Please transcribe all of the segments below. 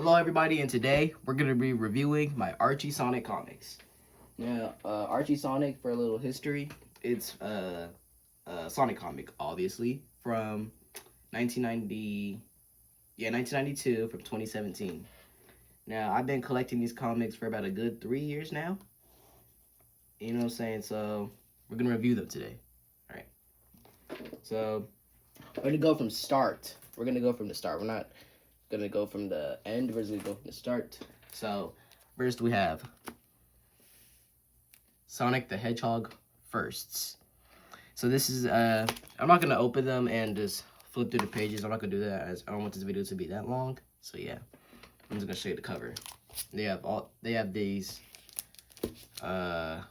Hello everybody, and today we're going to be reviewing my Archie Sonic comics. Now, Archie Sonic, for a little history, it's a Sonic comic, obviously, from 1992, from 2017. Now, I've been collecting these comics for about a good 3 years now. You know what I'm saying? So, we're going to review them today. Alright. So, we're going to go from start. We're going to go from the start. We're not gonna go from the end. We're just gonna go from the start. So first we have Sonic the Hedgehog firsts. So this is I'm not gonna open them and just flip through the pages. I'm not gonna do that as I don't want this video to be that long. So yeah, I'm just gonna show you the cover. They have these I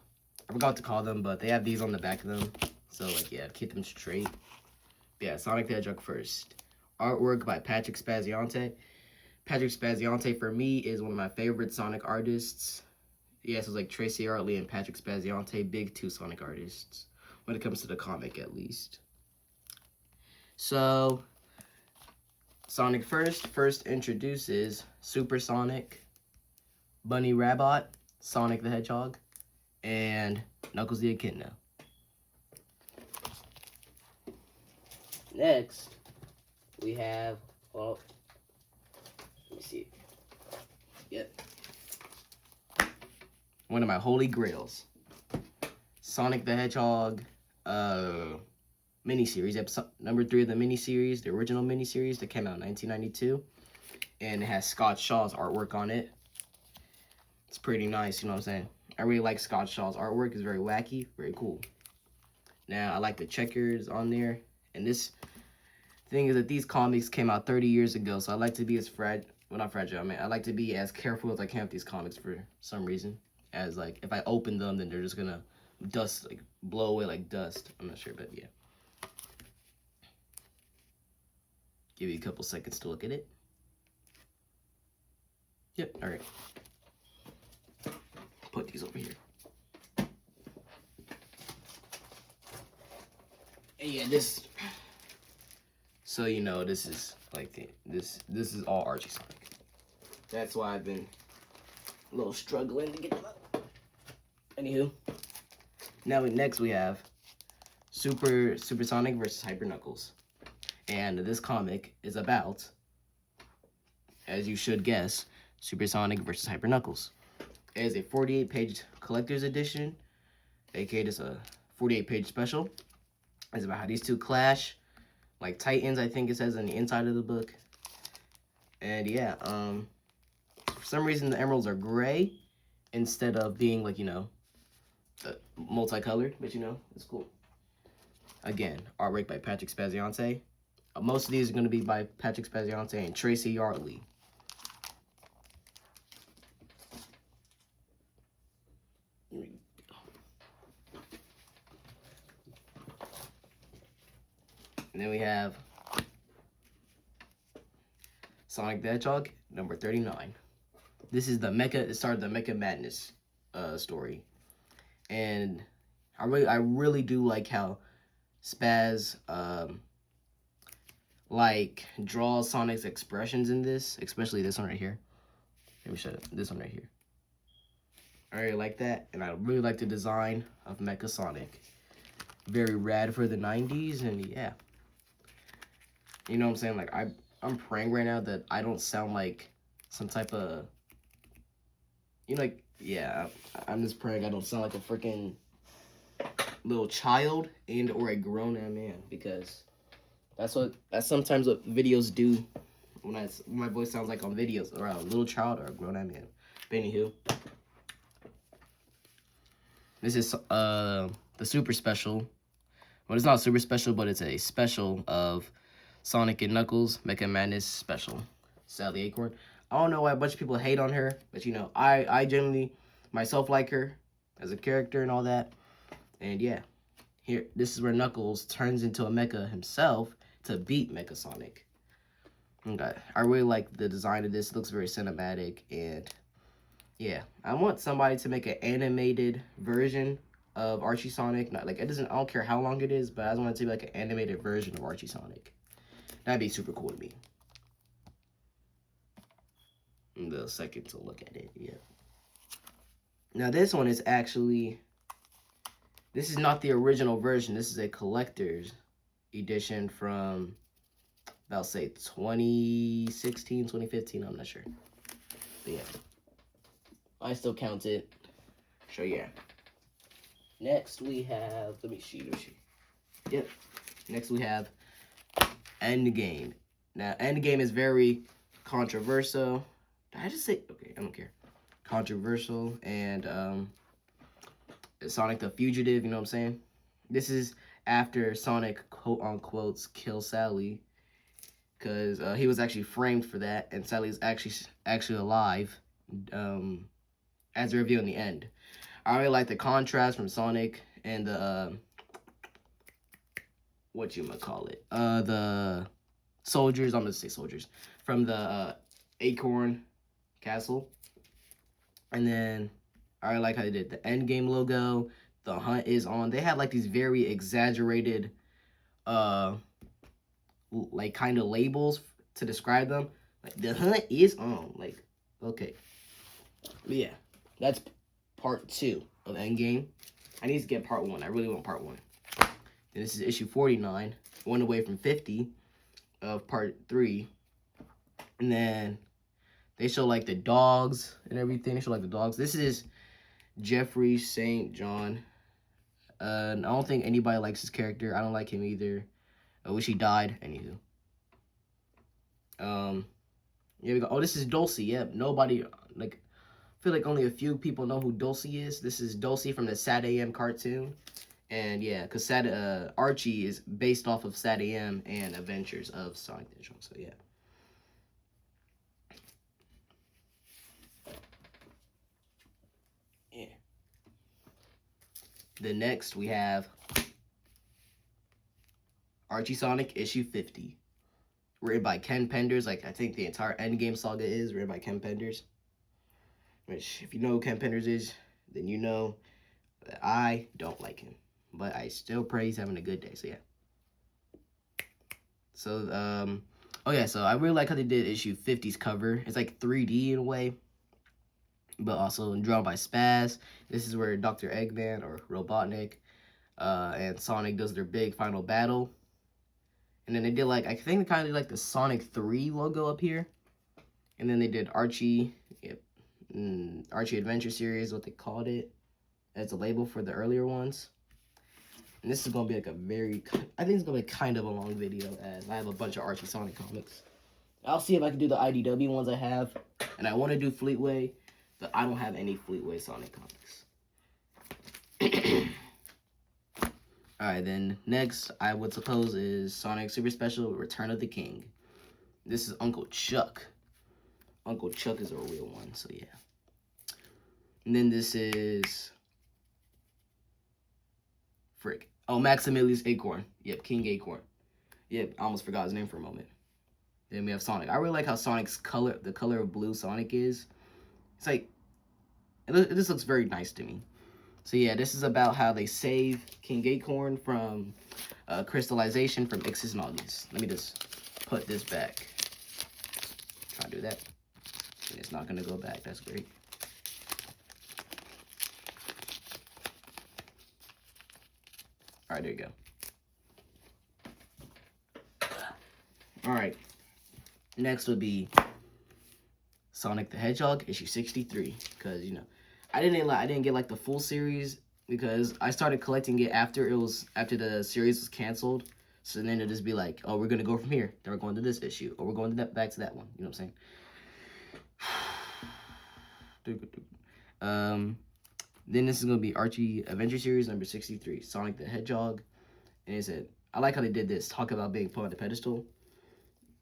forgot what to call them, but they have these on the back of them. So like yeah, keep them straight. Yeah, Sonic the Hedgehog first. Artwork by Patrick Spaziante. Patrick Spaziante, for me, is one of my favorite Sonic artists. Yeah, so it's like Tracy Artley and Patrick Spaziante, big two Sonic artists, when it comes to the comic, at least. So, Sonic first introduces Super Sonic, Bunny Rabbit, Sonic the Hedgehog, and Knuckles the Echidna. Next, we have, well, let me see. Yep. One of my holy grails. Sonic the Hedgehog miniseries, episode number 3 of the miniseries, the original miniseries that came out in 1992. And it has Scott Shaw's artwork on it. It's pretty nice, you know what I'm saying? I really like Scott Shaw's artwork. It's very wacky, very cool. Now, I like the checkers on there. And this thing is that these comics came out 30 years ago, so I like to be as I like to be as careful as I can with these comics for some reason. As like, if I open them, then they're just gonna blow away like dust. I'm not sure, but yeah. Give you a couple seconds to look at it. Yep, all right. Put these over here. And yeah, this. So you know, this is like this is all Archie Sonic. That's why I've been a little struggling to get them up. Anywho, next we have Super Sonic versus Hyper Knuckles, and this comic is about, as you should guess, Super Sonic versus Hyper Knuckles. It is a 48-page collector's edition, aka just a 48-page special. It's about how these two clash. Like Titans, I think it says on the inside of the book. And yeah, for some reason the emeralds are gray instead of being like, you know, multicolored, but you know, it's cool. Again, artwork by Patrick Spaziante. Most of these are going to be by Patrick Spaziante and Tracy Artley. And then we have Sonic the Hedgehog, number 39. This is it started the Mecha Madness story. And I really do like how Spaz like draws Sonic's expressions in this, especially this one right here. Let me show it. This one right here. I really like that, and I really like the design of Mecha Sonic. Very rad for the 90s, and yeah. You know what I'm saying? Like, I'm praying right now that I don't sound like some type of, you know, like, yeah, I'm just praying I don't sound like a freaking little child and or a grown-ass man, because that's sometimes what videos do when my voice sounds like on videos, or a little child or a grown-ass man. But anywho, this is the super special. Well, it's not super special, but it's a special of Sonic and Knuckles Mecha Madness special. Sally Acorn. I don't know why a bunch of people hate on her, but you know, I generally myself like her as a character and all that. And yeah, this is where Knuckles turns into a mecha himself to beat Mecha Sonic. Okay, I really like the design of this. It looks very cinematic, and yeah, I want somebody to make an animated version of Archie Sonic. Not like I don't care how long it is, but I just want it to be like an animated version of Archie Sonic. That'd be super cool to me. The second to look at it, yeah. Now this one is actually, this is not the original version. This is a collector's edition from, I'll say 2016, 2015, I'm not sure. But yeah, I still count it. So yeah. Next we have, let me see. Yep. Next we have Endgame. Now Endgame is very controversial. Did I just say, okay, I don't care. Controversial, and Sonic the Fugitive, you know what I'm saying? This is after Sonic, quote-unquote, kills Sally, because he was actually framed for that, and Sally's actually alive, as revealed in the end. I really like the contrast from Sonic and the, the soldiers, I'm gonna say soldiers, from the Acorn Castle. And then I like how they did the Endgame logo. The hunt is on. They had like these very exaggerated, like kind of labels to describe them. Like the hunt is on. Like, okay, but yeah, that's part 2 of Endgame. I need to get part 1. I really want part 1. And this is issue 49, one away from 50 of part 3. And then they show like the dogs and everything. They show like the dogs. This is Jeffrey St. John. I don't think anybody likes his character. I don't like him either. I wish he died. Anywho. Here we go. Oh, this is Dulcie. Yep. Nobody, like, I feel like only a few people know who Dulcie is. This is Dulcie from the Sad AM cartoon. And yeah, because Archie is based off of Sad AM and Adventures of Sonic the Hedgehog. So yeah. Yeah. The next we have Archie Sonic issue 50. Written by Ken Penders. Like, I think the entire Endgame saga is written by Ken Penders. Which, if you know who Ken Penders is, then you know that I don't like him. But I still pray he's having a good day. So, yeah. So, oh, yeah. So, I really like how they did issue 50's cover. It's like 3D in a way. But also drawn by Spaz. This is where Dr. Eggman or Robotnik and Sonic does their big final battle. And then they did like, I think they kind of did like the Sonic 3 logo up here. And then they did Archie, Archie Adventure Series, what they called it. As a label for the earlier ones. And this is going to be like a very, I think it's going to be kind of a long video as I have a bunch of Archie Sonic comics. I'll see if I can do the IDW ones I have. And I want to do Fleetway, but I don't have any Fleetway Sonic comics. Alright, then next I would suppose is Sonic Super Special Return of the King. This is Uncle Chuck. Uncle Chuck is a real one, so yeah. And then this is frick. Oh, Maximilius Acorn. Yep, King Acorn. Yep, I almost forgot his name for a moment. Then we have Sonic. I really like how Sonic's color, the color of blue Sonic is. It's like, this looks very nice to me. So yeah, this is about how they save King Acorn from crystallization from Ixis Naugus. Let me just put this back. Try to do that. And it's not gonna go back. That's great. All right, there you go. All right. Next would be Sonic the Hedgehog issue 63, because you know I didn't get like the full series because I started collecting it after the series was canceled. So then it'd just be like, oh, we're gonna go from here, then we're going to this issue, or we're going to back to that one. You know what I'm saying? Then this is gonna be Archie Adventure Series number 63, Sonic the Hedgehog, and it said, I like how they did this. Talk about being put on the pedestal,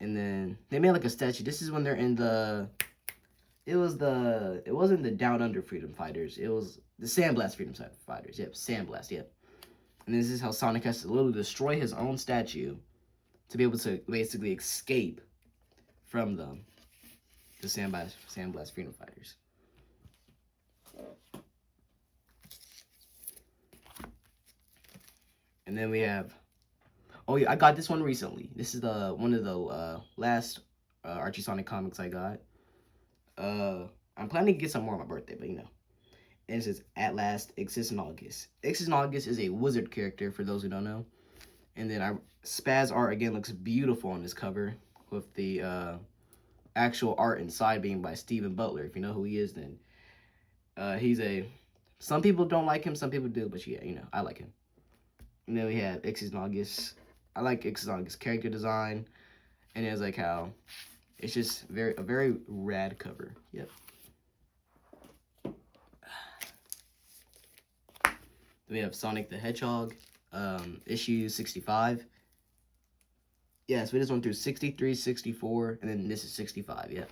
and then they made like a statue. This is when they're in the. It wasn't the Down Under Freedom Fighters. It was the Sandblast Freedom Fighters. Yep, Sandblast, yep. And this is how Sonic has to literally destroy his own statue to be able to basically escape from them. The Sandblast Freedom Fighters. And then we have, oh yeah, I got this one recently. This is one of the last Archie Sonic comics I got. I'm planning to get some more on my birthday, but you know. And it says, At Last, Ixis and August. Ixis and August is a wizard character, for those who don't know. And then Spaz art, again, looks beautiful on this cover, with the actual art inside being by Steven Butler. If you know who he is, then he's a... Some people don't like him, some people do, but yeah, you know, I like him. And then we have Ixis and August. I like Ixis and August character design. And it's like how it's just a very rad cover. Yep. We have Sonic the Hedgehog, issue 65. Yes, we just went through 63, 64, and then this is 65, yeah.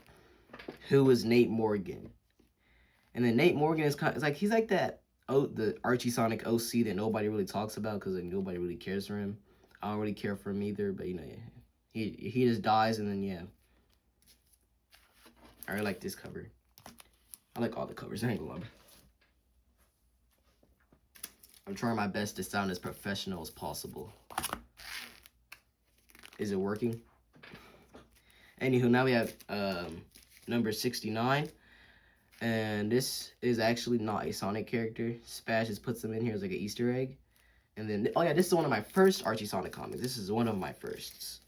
Who is Nate Morgan? And then Nate Morgan is kind of, like, he's like that, the Archie Sonic OC that nobody really talks about because like, nobody really cares for him. I don't really care for him either, but you know, he just dies and then, yeah. I really like this cover. I like all the covers, I ain't gonna lie. I'm trying my best to sound as professional as possible. Is it working? Anywho, now we have number 69. And this is actually not a Sonic character. Spaz just puts them in here as like an Easter egg. And then, oh yeah, this is one of my first Archie Sonic comics. This is one of my firsts.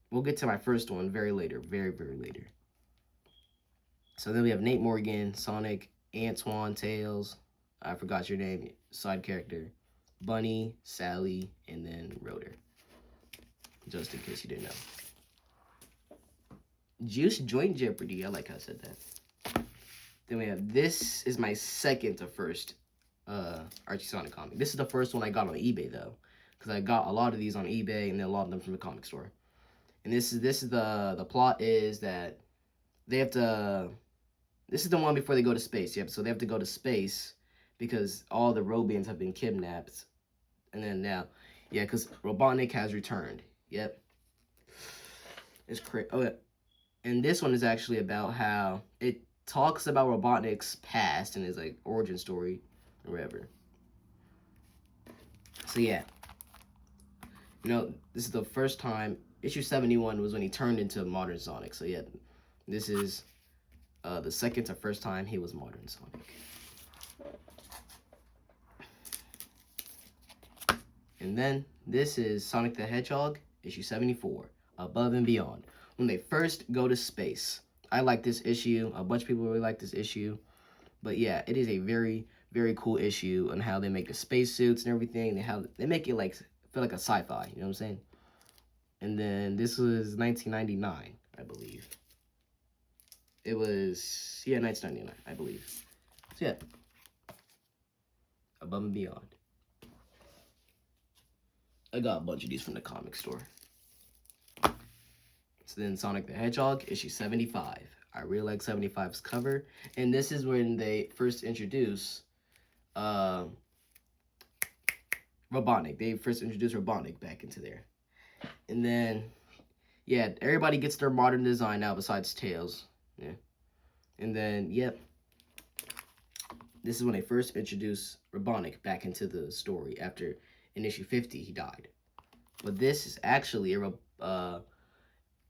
We'll get to my first one very later. Very, very later. So then we have Nate Morgan, Sonic, Antoine, Tails. I forgot your name. Side character. Bunny, Sally, and then Rotor. Just in case you didn't know. Juice Joint Jeopardy. I like how I said that. Then we have, this is my second to first Archie Sonic comic. This is the first one I got on eBay though, because I got a lot of these on eBay and then a lot of them from the comic store. And this is the plot is that they have to. This is the one before they go to space. Yep. So they have to go to space because all the Robians have been kidnapped, and then now, yeah, because Robotnik has returned. Yep. It's crazy. Oh yeah. And this one is actually about how it talks about Robotnik's past and his like origin story or whatever. So yeah. You know, this is the first time, issue 71 was when he turned into modern Sonic. So yeah, this is the second to first time he was modern Sonic. And then this is Sonic the Hedgehog, issue 74, Above and Beyond. When they first go to space. I like this issue. A bunch of people really like this issue. But yeah, it is a very, very cool issue on how they make the spacesuits and everything. They make it like feel like a sci-fi, you know what I'm saying? And then this was 1999, I believe. It was, yeah, 1999, I believe. So yeah. Above and Beyond. I got a bunch of these from the comic store. So then Sonic the Hedgehog, issue 75. I really like 75's cover. And this is when they first introduce Robotnik. They first introduced Robotnik back into there. And then, yeah, everybody gets their modern design now besides Tails. Yeah. And then, yep. This is when they first introduced Robotnik back into the story after in issue 50 he died. But this is actually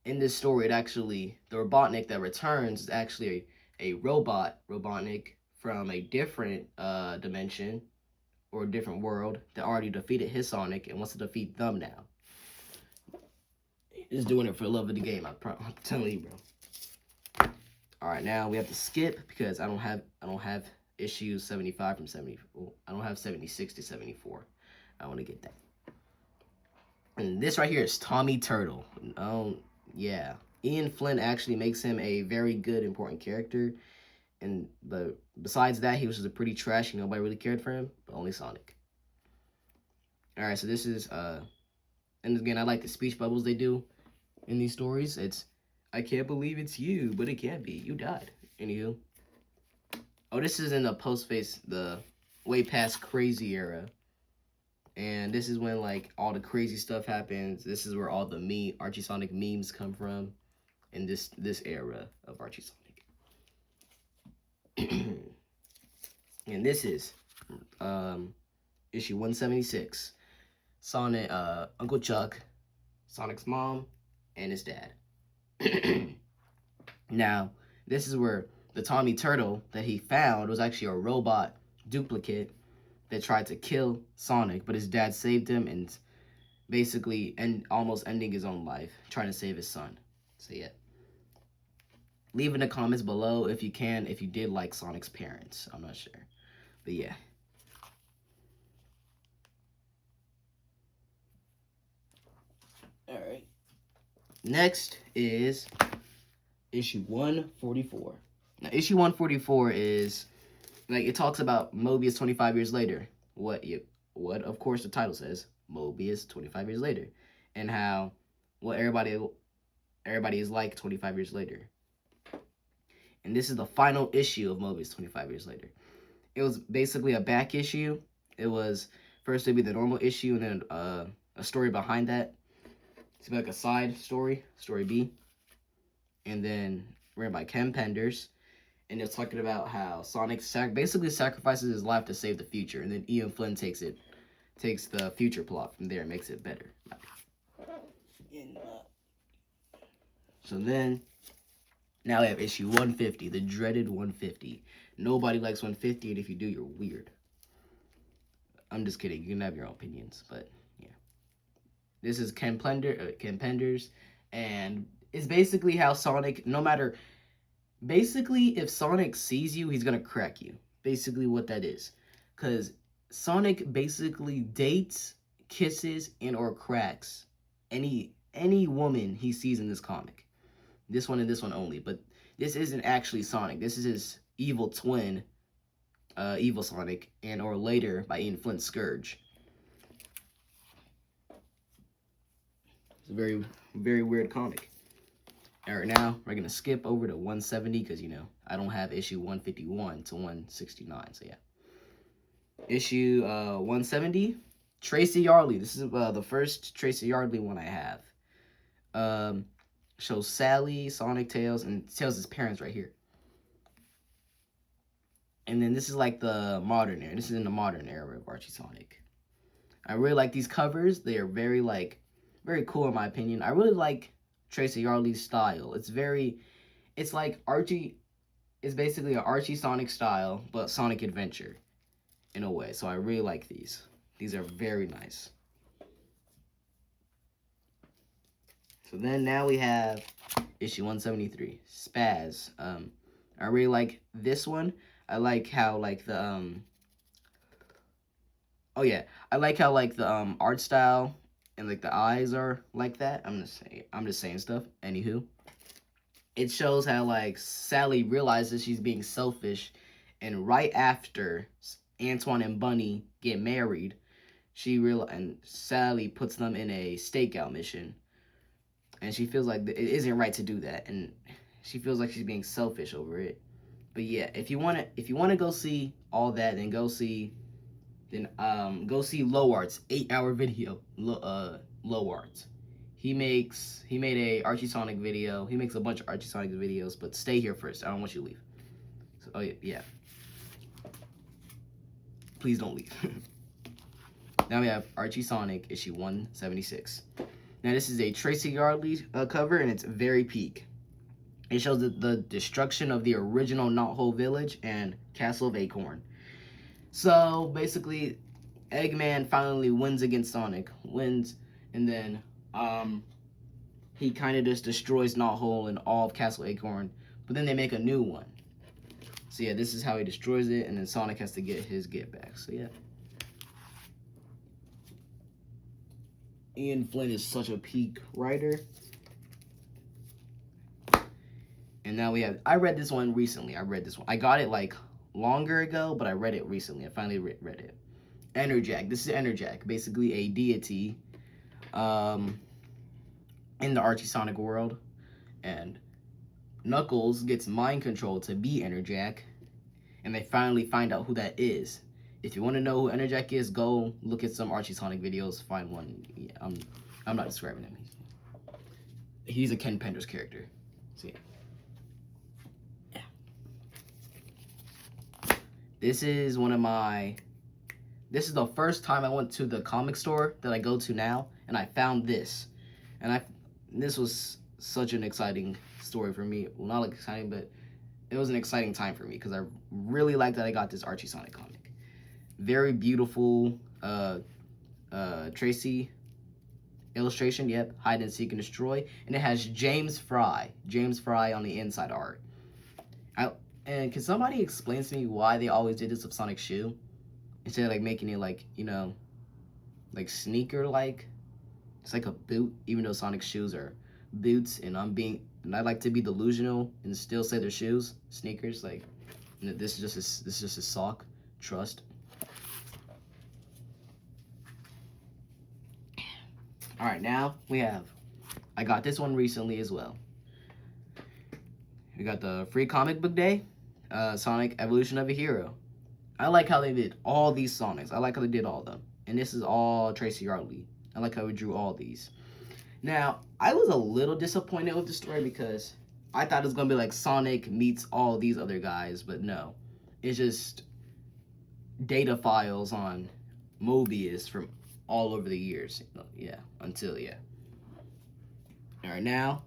in this story, the Robotnik that returns is actually a Robotnik from a different dimension or a different world that already defeated his Sonic and wants to defeat them now. He's doing it for the love of the game. I'm telling you, bro. All right, now we have to skip because I don't have issues 75 from 70. I don't have 76 to 74. I want to get that. And this right here is Tommy Turtle. Yeah, Ian Flynn actually makes him a very good, important character. But besides that, he was just a pretty trashy. Nobody really cared for him, but only Sonic. All right, so this is and again, I like the speech bubbles they do in these stories. It's, I can't believe it's you, but it can't be. You died. Anywho. Oh, this is in the post-face, the way past crazy era. And this is when, like, all the crazy stuff happens. This is where all the Archie Sonic memes come from in this era of Archie Sonic. And this is issue 176. Sonic, Uncle Chuck, Sonic's mom, and his dad. Now, this is where the Tommy Turtle that he found was actually a robot duplicate that tried to kill Sonic, but his dad saved him and basically almost ending his own life, trying to save his son. So yeah. Leave in the comments below if you can, if you did like Sonic's parents. I'm not sure. But yeah. Alright. Next is issue 144. Now, issue 144 is, like, it talks about Mobius 25 years later. What, of course, the title says, Mobius 25 years later. And how, what everybody is like 25 years later. And this is the final issue of Mobius 25 years later. It was basically a back issue. It was, first it'd be the normal issue, and then a story behind that. It's like a side story, story B. And then written by Ken Penders. And it's talking about how Sonic basically sacrifices his life to save the future. And then Ian Flynn takes the future plot from there and makes it better. So then, now we have issue 150, the dreaded 150. Nobody likes 150, and if you do, you're weird. I'm just kidding. You can have your own opinions, but yeah. This is Ken Penders, and it's basically how Sonic, basically, if Sonic sees you, he's gonna crack you. Basically what that is. Because Sonic basically dates, kisses, and or cracks any woman he sees in this comic. This one and this one only. But this isn't actually Sonic. This is his evil twin, Evil Sonic, and or later by Ian Flynn, Scourge. It's a very, very weird comic. Alright, now we're going to skip over to 170 because, you know, I don't have issue 151 to 169, so yeah. Issue 170, Tracy Yardley. This is the first Tracy Yardley one I have. Shows Sally, Sonic, Tails, and Tails' parents right here. And then this is like the modern era. This is in the modern era of Archie Sonic. I really like these covers. They are very cool in my opinion. I really like Tracy Yardley's style. It's like Archie, it's basically an Archie Sonic style, but Sonic Adventure in a way. So I really like these. These are very nice. So then now we have issue 173, Spaz. I really like this one. I like how like the I like how like the art style and like the eyes are like that. I'm just saying stuff. Anywho, it shows how like Sally realizes she's being selfish, and right after Antoine and Bunny get married, and Sally puts them in a stakeout mission. And she feels like it isn't right to do that, and she feels like she's being selfish over it. But yeah, if you wanna go see all that, then go see Low Art's 8-hour video. Low Art. He made a Archie Sonic video. He makes a bunch of Archie Sonic videos. But stay here first. I don't want you to leave. So, yeah. Please don't leave. Now we have Archie Sonic issue 176. Now this is a Tracy Yardley cover, and it's very peak. It shows the destruction of the original Knothole Village and Castle of Acorn. So basically, Eggman finally wins against Sonic, and then he kind of just destroys Knothole and all of Castle Acorn. But then they make a new one. So yeah, this is how he destroys it, and then Sonic has to get his get back. So yeah. Ian Flynn is such a peak writer. And now we have, I read this one recently. I got it like longer ago, but I read it recently. I finally read it. Enerjack. This is Enerjack, basically a deity in the Archie Sonic world. And Knuckles gets mind control to be Enerjack, and they finally find out who that is. If you want to know who Enerjack is, go look at some Archie Sonic videos. Find one. Yeah, I'm not describing him. He's a Ken Penders character. So yeah. This is the first time I went to the comic store that I go to now, and I found this. And this was such an exciting story for me. Well, not like exciting, but it was an exciting time for me because I really liked that I got this Archie Sonic comic. Very beautiful Tracy illustration, yep, hide and seek and destroy, and it has James Fry on the inside art. And can somebody explain to me why they always did this with Sonic's shoe instead of like making it like, you know, like sneaker like? It's like a boot, even though Sonic's shoes are boots, and I like to be delusional and still say they're shoes, sneakers. Like, you know, this is just a sock. Trust. All right, now I got this one recently as well. We got the free comic book day, Sonic Evolution of a Hero. I like how they did all these Sonics. I like how they did all of them. And this is all Tracy Yardley. I like how we drew all these. Now, I was a little disappointed with the story because I thought it was going to be like Sonic meets all these other guys, but no. It's just data files on Mobius from all over the years. Yeah, yeah. All right, now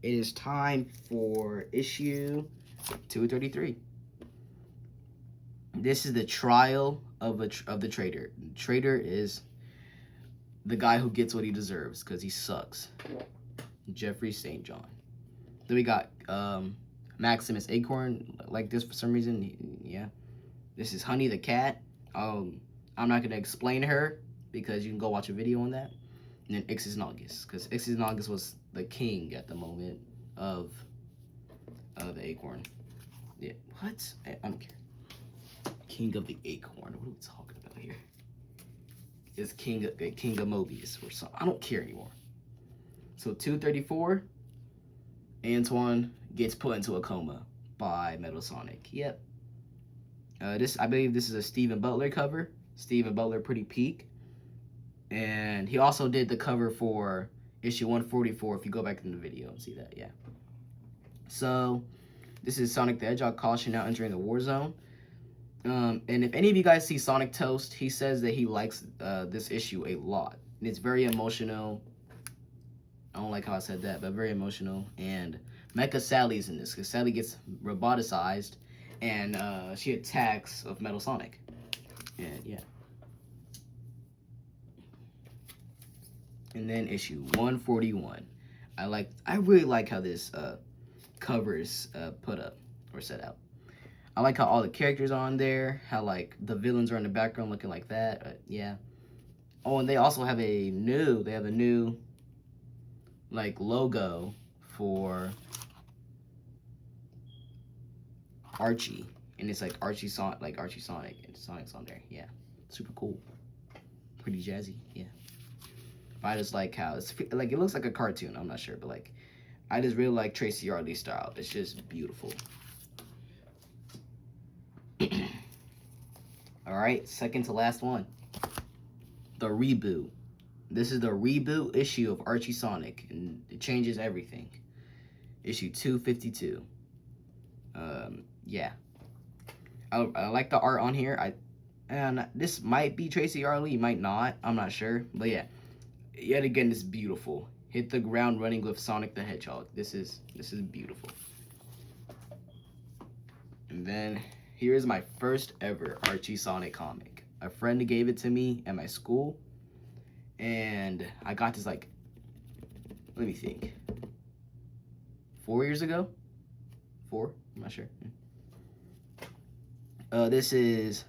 it is time for issue 233. This is the trial of the traitor. The traitor is the guy who gets what he deserves because he sucks. Jeffrey St. John. Then we got Maximus Acorn, like this for some reason. Yeah. This is Honey the cat. I'm not gonna explain her because you can go watch a video on that. And then Ixis Naugus, because Ixis Naugus was the king at the moment of the acorn. Yeah. What? I don't care. King of the Acorn. What are we talking about here? It's King of Mobius or something. I don't care anymore. So 234, Antoine gets put into a coma by Metal Sonic. Yep. I believe this is a Stephen Butler cover. Stephen Butler, pretty peak. And he also did the cover for issue 144 if you go back in the video and see that, yeah. So this is Sonic the Hedgehog caution now entering the war zone. And if any of you guys see Sonic Toast, he says that he likes this issue a lot. And it's very emotional. I don't like how I said that, but very emotional. And Mecha Sally's in this, because Sally gets roboticized, and she attacks of Metal Sonic. And yeah. And then issue 141. I really like how this cover is put up or set out. I like how all the characters are on there, how like the villains are in the background looking like that. Yeah. Oh, and they also have a new like logo for Archie, and it's like Archie Sonic, and Sonic's on there. Yeah, super cool, pretty jazzy. Yeah, but I just like how it's like, it looks like a cartoon. I'm not sure, but like I just really like Tracy Yardley style. It's just beautiful. All right, second to last one, the reboot. This is the reboot issue of Archie Sonic, and it changes everything. Issue 252. Yeah. I like the art on here. And this might be Tracy Yardley, might not. I'm not sure, but yeah. Yet again, it's beautiful. Hit the ground running with Sonic the Hedgehog. This is beautiful. And then here's my first ever Archie Sonic comic. A friend gave it to me at my school. And I got this like, let me think, 4 years ago? 4? I'm not sure. This is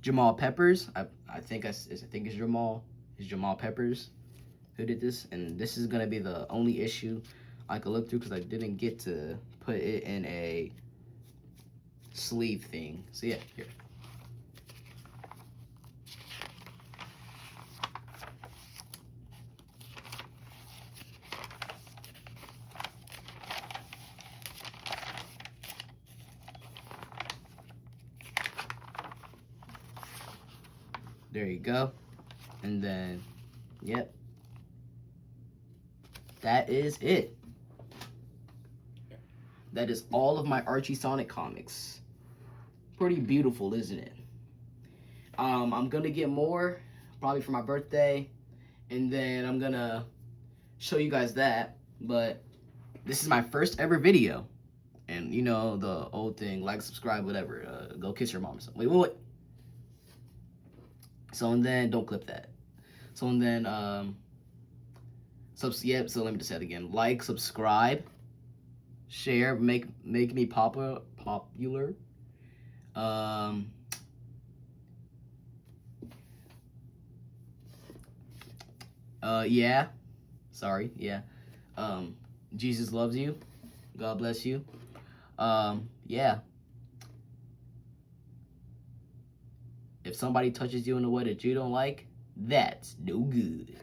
Jamal Peppers. I think it's Jamal Peppers who did this. And this is going to be the only issue I could look through because I didn't get to put it in a sleeve thing. So yeah, here. There you go. And then, yep. That is it. That is all of my Archie Sonic comics. Pretty beautiful, isn't it? I'm gonna get more, probably for my birthday. And then I'm gonna show you guys that. But this is my first ever video. and you know the old thing, like, subscribe, whatever. Go kiss your mom or something. Wait. So and then don't clip that. So and then so let me just say it again. Like, subscribe, share, make me popular. Yeah. Sorry, yeah. Jesus loves you. God bless you. Yeah. If somebody touches you in a way that you don't like, that's no good.